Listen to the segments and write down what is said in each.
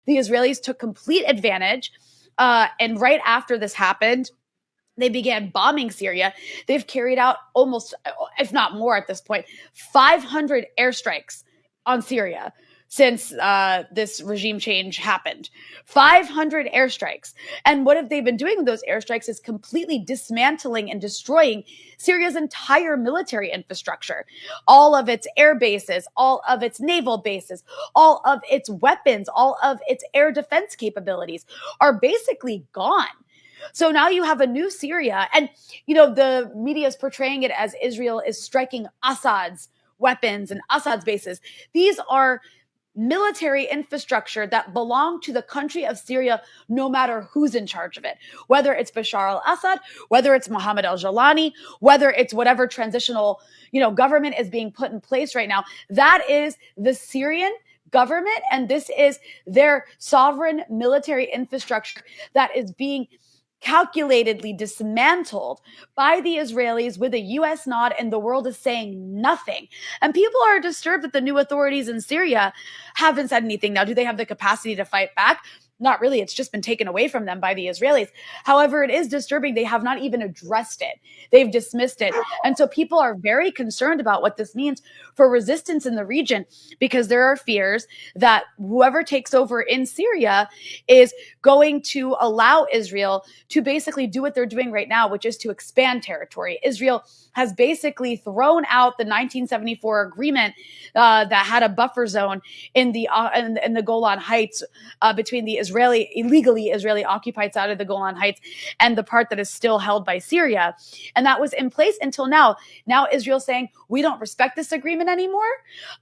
the Israelis took complete advantage. And right after this happened, they began bombing Syria. They've carried out almost, if not more at this point, 500 airstrikes on Syria since this regime change happened. 500 airstrikes. And what have they been doing with those airstrikes is completely dismantling and destroying Syria's entire military infrastructure. All of its air bases, all of its naval bases, all of its weapons, all of its air defense capabilities are basically gone. So now you have a new Syria, and the media is portraying it as Israel is striking Assad's weapons and Assad's bases. These are military infrastructure that belong to the country of Syria, no matter who's in charge of it, whether it's Bashar al-Assad, whether it's Mohammed al-Jalani, whether it's whatever transitional, government is being put in place right now. That is the Syrian government, and this is their sovereign military infrastructure that is being calculatedly dismantled by the Israelis with a U.S. nod, and the world is saying nothing. And people are disturbed that the new authorities in Syria haven't said anything. Now, do they have the capacity to fight back? Not really. It's just been taken away from them by the Israelis. However, it is disturbing. They have not even addressed it. They've dismissed it. And so people are very concerned about what this means for resistance in the region, because there are fears that whoever takes over in Syria is going to allow Israel to basically do what they're doing right now, which is to expand territory. Israel has basically thrown out the 1974 agreement that had a buffer zone in the Golan Heights between the illegally Israeli occupied side of the Golan Heights and the part that is still held by Syria. And that was in place until now. Now Israel's saying, we don't respect this agreement anymore.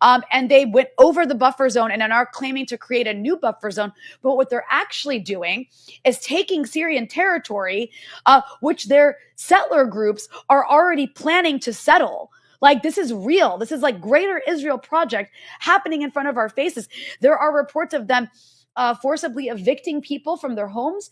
And they went over the buffer zone and are claiming to create a new buffer zone. But what they're actually doing is taking Syrian territory, which their settler groups are already planning to settle. Like, this is real. This is like Greater Israel Project happening in front of our faces. There are reports of them forcibly evicting people from their homes